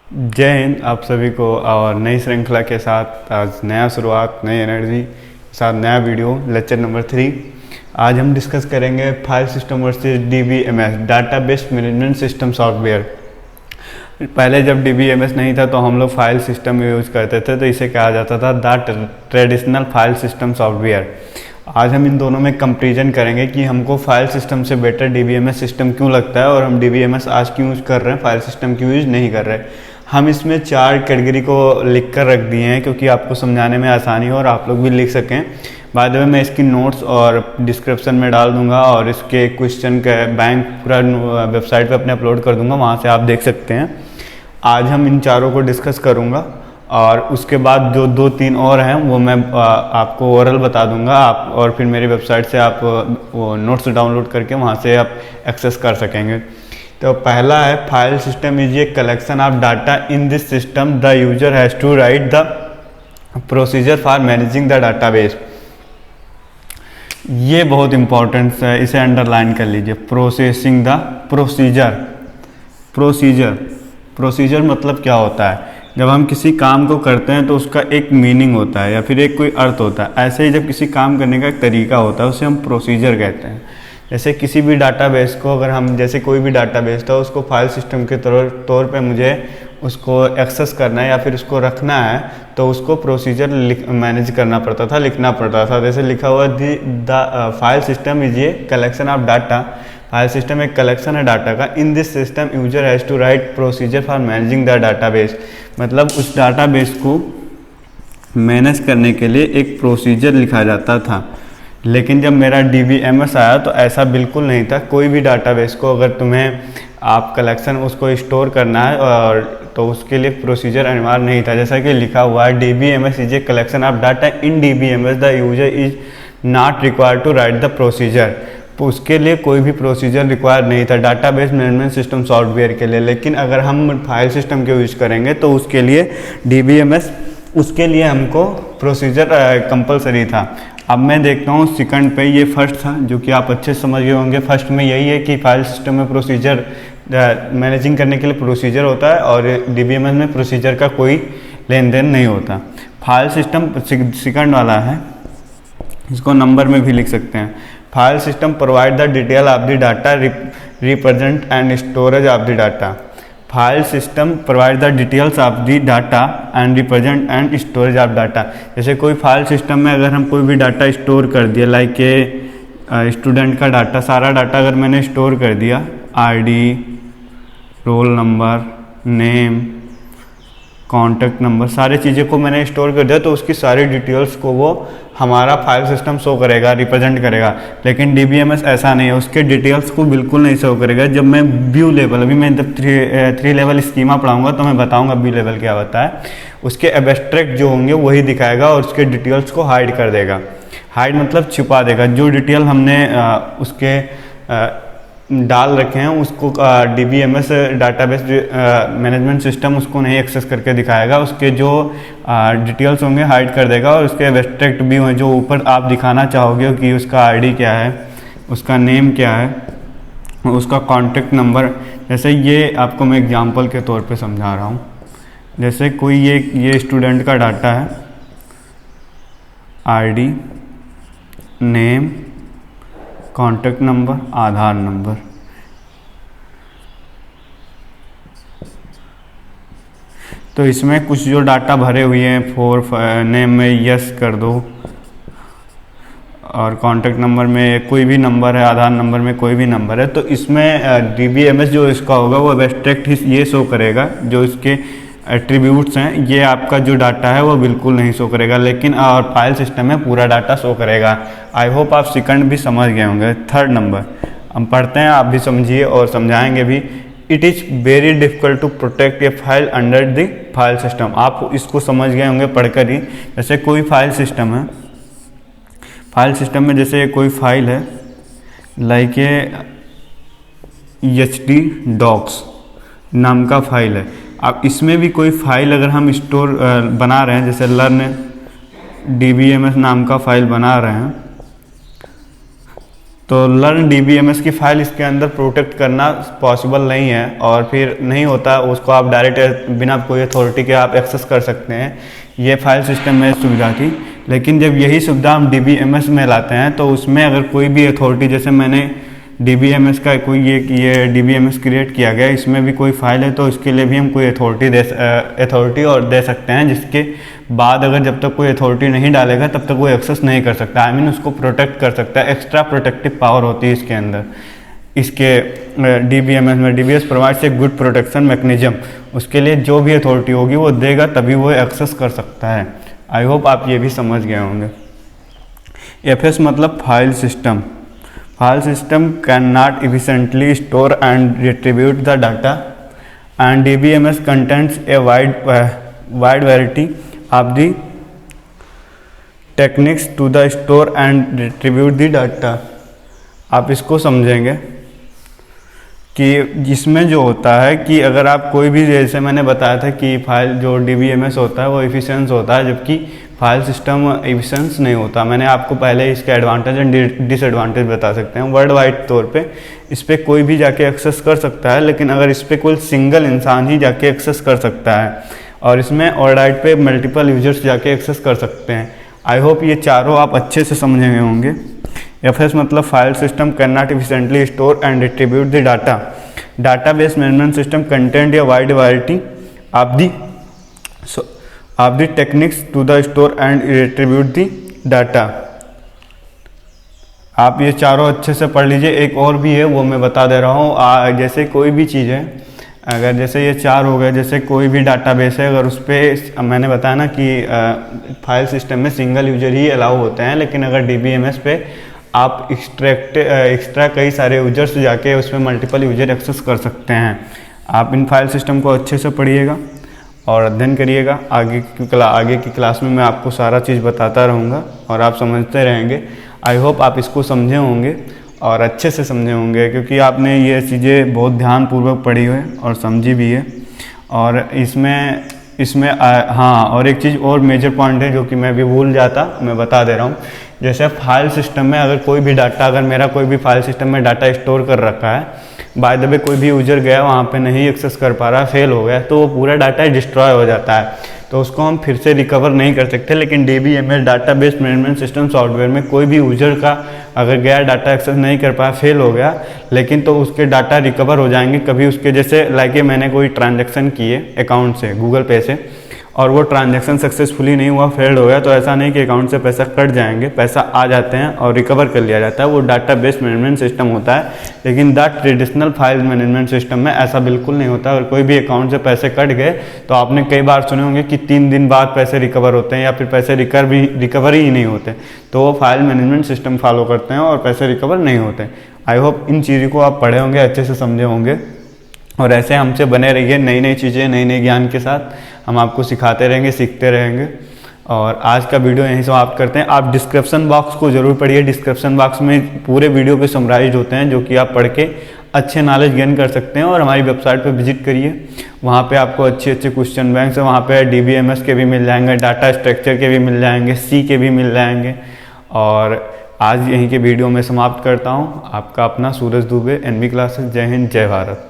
जय हिंद आप सभी को। और नई श्रृंखला के साथ आज नया शुरुआत, नई एनर्जी के साथ नया वीडियो लेक्चर नंबर 3। आज हम डिस्कस करेंगे file system versus DBMS, database management system software. पहले जब DBMS नहीं था तो हम लोग फाइल सिस्टम यूज़ करते थे, तो इसे कहा जाता था the traditional file system software. आज हम इन दोनों में कंपैरिजन करेंगे कि हमको फाइल सिस्टम से बेटर DBMS सिस्टम क्यों लगता है और हम DBMS आज क्यों यूज़ कर रहे हैं, फाइल सिस्टम क्यों यूज़ नहीं कर रहे। हम इसमें 4 कैटेगरी को लिख कर रख दिए हैं क्योंकि आपको समझाने में आसानी हो और आप लोग भी लिख सकें। बाद में मैं इसकी नोट्स और डिस्क्रिप्शन में डाल दूंगा और इसके क्वेश्चन का बैंक पूरा वेबसाइट पे अपने अपलोड कर दूंगा, वहाँ से आप देख सकते हैं। आज हम इन चारों को डिस्कस करूंगा और उसके बाद जो 2-3 और हैं वो मैं आपको ओरल बता दूंगा आप, और फिर मेरी वेबसाइट से आप वो नोट्स डाउनलोड करके वहाँ से आप एक्सेस कर सकेंगे। तो पहला है file system is a collection of data in this system the user has to write the procedure for managing the database. ये बहुत इंपॉर्टेंट है, इसे अंडरलाइन कर लीजिए। प्रोसेसिंग द प्रोसीजर मतलब क्या होता है? जब हम किसी काम को करते हैं तो उसका एक मीनिंग होता है या फिर एक कोई अर्थ होता है। ऐसे ही जब किसी काम करने का एक तरीका होता है उसे हम प्रोसीजर कहते हैं। जैसे किसी भी डाटाबेस को अगर हम, जैसे कोई भी डाटाबेस था उसको फाइल सिस्टम के तौर पे मुझे उसको एक्सेस करना है या फिर उसको रखना है, तो उसको प्रोसीजर मैनेज करना पड़ता था, लिखना पड़ता था। जैसे लिखा हुआ the file system is a collection of data. File system एक कलेक्शन है डाटा का। In this system user has to write procedure for managing the database. मतलब उस डाटाबेस को मैनेज करने के लिए एक प्रोसीजर लिखा जाता था। लेकिन जब मेरा DBMS आया तो ऐसा बिल्कुल नहीं था। कोई भी डाटाबेस को अगर तुम्हें आप कलेक्शन उसको स्टोर करना है और तो उसके लिए प्रोसीजर अनिवार्य नहीं था। जैसा कि लिखा हुआ है DBMS is a collection of data. In DBMS the user is not required to write the procedure. तो उसके लिए कोई भी प्रोसीजर रिक्वायर नहीं था डाटाबेस मैनेजमेंट सिस्टम सॉफ्टवेयर के लिए। लेकिन अगर हम फाइल सिस्टम के यूज करेंगे तो उसके लिए DBMS, उसके लिए हमको प्रोसीजर कंपलसरी था। अब मैं देखता हूँ सेकंड पे, ये फर्स्ट था जो कि आप अच्छे से समझ गए होंगे। फर्स्ट में यही है कि फाइल सिस्टम में प्रोसीजर मैनेजिंग करने के लिए प्रोसीजर होता है और DBMS में प्रोसीजर का कोई लेन देन नहीं होता। फाइल सिस्टम सेकंड वाला है, इसको नंबर में भी लिख सकते हैं। File system provide the detail of the data represent and storage of the data. File system provide the details of the data and represent and storage of data. जैसे कोई फाइल सिस्टम में अगर हम कोई भी डाटा स्टोर कर दिया, like के स्टूडेंट का डाटा, सारा डाटा अगर मैंने स्टोर कर दिया, ID, roll number, name, contact number, सारी चीज़ें को मैंने स्टोर कर दिया, तो उसकी सारी डिटेल्स को वो हमारा फाइल सिस्टम शो करेगा, रिप्रेजेंट करेगा। लेकिन DBMS ऐसा नहीं है, उसके डिटेल्स को बिल्कुल नहीं शो करेगा। जब मैं व्यू लेवल, अभी मैं जब 3 लेवल स्कीमा पढ़ाऊंगा तो मैं बताऊंगा व्यू लेवल क्या होता है। उसके एब्स्ट्रैक्ट जो होंगे वही दिखाएगा और उसके डिटेल्स को हाइड कर देगा। हाइड मतलब छुपा देगा। जो डिटेल हमने उसके डाल रखे हैं उसको DBMS डाटाबेस मैनेजमेंट सिस्टम उसको नहीं एक्सेस करके दिखाएगा। उसके जो डिटेल्स होंगे हाइड कर देगा और उसके एब्स्ट्रैक्ट भी होंगे जो ऊपर आप दिखाना चाहोगे कि उसका ID क्या है, उसका नेम क्या है, उसका कॉन्टैक्ट नंबर। जैसे ये आपको मैं एग्जांपल के तौर पे समझा रहा हूँ। जैसे कोई ये स्टूडेंट का डाटा है, ID, नेम, कॉन्टैक्ट नंबर, आधार नंबर। तो इसमें कुछ जो डाटा भरे हुए हैं, नेम में यस कर दो और कॉन्टैक्ट नंबर में कोई भी नंबर है, आधार नंबर में कोई भी नंबर है। तो इसमें DBMS जो इसका होगा वो एब्स्ट्रैक्ट ये शो करेगा, जो इसके एट्रीब्यूट्स हैं, ये आपका जो डाटा है वो बिल्कुल नहीं शो करेगा। लेकिन और फाइल सिस्टम में पूरा डाटा शो करेगा। आई होप आप सेकंड भी समझ गए होंगे। थर्ड नंबर हम पढ़ते हैं, आप भी समझिए और समझाएंगे भी। It is very difficult to protect a file under the file system. आप इसको समझ गए होंगे पढ़कर ही। जैसे कोई फाइल सिस्टम है, फाइल सिस्टम में जैसे कोई फाइल है, लाइक HD डॉक्स नाम का फाइल है। अब इसमें भी कोई फाइल अगर हम स्टोर बना रहे हैं, जैसे लर्न DBMS नाम का फाइल बना रहे हैं, तो लर्न DBMS की फ़ाइल इसके अंदर प्रोटेक्ट करना पॉसिबल नहीं है, और फिर नहीं होता उसको आप डायरेक्ट बिना कोई अथॉरिटी के आप एक्सेस कर सकते हैं, ये फाइल सिस्टम में सुविधा थी। लेकिन जब यही सुविधा हम DBMS में लाते हैं तो उसमें अगर कोई भी अथॉरिटी, जैसे मैंने DBMS का कोई ये DBMS क्रिएट किया गया, इसमें भी कोई फाइल है तो इसके लिए भी हम कोई अथॉरिटी और दे सकते हैं, जिसके बाद अगर जब तक कोई अथॉरिटी नहीं डालेगा तब तक वो एक्सेस नहीं कर सकता, आई मीन उसको प्रोटेक्ट कर सकता है। एक्स्ट्रा प्रोटेक्टिव पावर होती है इसके अंदर, इसके DBMS में। DBMS provides a good protection mechanism, उसके लिए जो भी अथॉरिटी होगी वो देगा तभी वो एक्सेस कर सकता है। आई होप आप ये भी समझ गए होंगे। FS मतलब file system. File system cannot efficiently store and retrieve the data, and DBMS contains a wide variety of the techniques to the store and retrieve the data। आप इसको समझेंगे कि जिसमें जो होता है कि अगर आप कोई भी, जैसे मैंने बताया था कि फाइल जो DBMS होता है वो एफिशिएंस होता है, जबकि फाइल सिस्टम एफिशिएंस नहीं होता। मैंने आपको पहले इसके एडवांटेज एंड डिसएडवांटेज बता सकते हैं। वर्ल्ड वाइड तौर पे इस पर कोई भी जाके एक्सेस कर सकता है, लेकिन अगर इस पर कोई सिंगल इंसान ही जाके एक्सेस कर सकता है, और इसमें वर्ल्ड वाइड पे मल्टीपल यूजर्स जाके एक्सेस कर सकते हैं। आई होप ये चारों आप अच्छे से समझे हुए होंगे। FS मतलब file system can not efficiently store and distribute the data. Database management system content a wide variety of the techniques to the store and distribute the data. आप ये चारों अच्छे से पढ़ लीजिए। एक और भी है वो मैं बता दे रहा हूँ। जैसे कोई भी चीज़ है, अगर जैसे ये चार हो गए, जैसे कोई भी डाटाबेस है, अगर उस पर मैंने बताया ना कि फाइल सिस्टम में सिंगल यूजर ही अलाउ होते हैं, लेकिन अगर DBMS पे आप एक्स्ट्रा कई सारे यूजर्स जाके उसमें मल्टीपल यूजर एक्सेस कर सकते हैं। आप इन फाइल सिस्टम को अच्छे से पढ़िएगा और अध्ययन करिएगा। आगे की क्लास में मैं आपको सारा चीज़ बताता रहूँगा और आप समझते रहेंगे। आई होप आप इसको समझे होंगे और अच्छे से समझे होंगे, क्योंकि आपने ये चीज़ें बहुत ध्यानपूर्वक पढ़ी हुई और समझी भी है। और इसमें हाँ, और एक चीज़ और मेजर पॉइंट है जो कि मैं भी भूल जाता, मैं बता दे रहा हूँ। जैसे फाइल सिस्टम में अगर कोई भी डाटा, अगर मेरा कोई भी फाइल सिस्टम में डाटा स्टोर कर रखा है, बाय द वे कोई भी यूजर गया वहाँ पे नहीं एक्सेस कर पा रहा, फेल हो गया, तो वो पूरा डाटा डिस्ट्रॉय हो जाता है, तो उसको हम फिर से रिकवर नहीं कर सकते। लेकिन DBMS database management system software में कोई भी यूजर का अगर गया डाटा एक्सेस नहीं कर पाया, फेल हो गया, लेकिन तो उसके डाटा रिकवर हो जाएंगे। कभी उसके जैसे लाइक मैंने कोई ट्रांजैक्शन किए अकाउंट से, गूगल पे से, और वो ट्रांजैक्शन सक्सेसफुली नहीं हुआ, फेल्ड हो गया, तो ऐसा नहीं कि अकाउंट से पैसा कट जाएंगे, पैसा आ जाते हैं और रिकवर कर लिया जाता है। वो डाटाबेस मैनेजमेंट सिस्टम होता है। लेकिन the traditional file management system में ऐसा बिल्कुल नहीं होता। अगर कोई भी अकाउंट से पैसे कट गए तो आपने कई बार सुने होंगे कि 3 दिन बाद पैसे रिकवर होते हैं, या फिर पैसे रिकवर ही नहीं होते, तो वो फाइल मैनेजमेंट सिस्टम फॉलो करते हैं और पैसे रिकवर नहीं होते। आई होप इन चीज़ों को आप पढ़े होंगे, अच्छे से समझे होंगे, और ऐसे हमसे बने रहिए। नई नई चीज़ें, नई नई ज्ञान के साथ हम आपको सिखाते रहेंगे, सीखते रहेंगे। और आज का वीडियो यहीं समाप्त करते हैं। आप डिस्क्रिप्शन बॉक्स को ज़रूर पढ़िए। डिस्क्रिप्शन बॉक्स में पूरे वीडियो पे समराइज होते हैं, जो कि आप पढ़ के अच्छे नॉलेज गेन कर सकते हैं। और हमारी वेबसाइट पे विजिट करिए, वहाँ पे आपको अच्छे अच्छे क्वेश्चन बैंक्स हैं। वहाँ पे DBMS के भी मिल जाएंगे, डाटा स्ट्रक्चर के भी मिल जाएंगे, C के भी मिल जाएंगे। और आज यहीं के वीडियो में समाप्त करता हूँ। आपका अपना सूरज दुबे, NB क्लासेस। जय हिंद, जय भारत।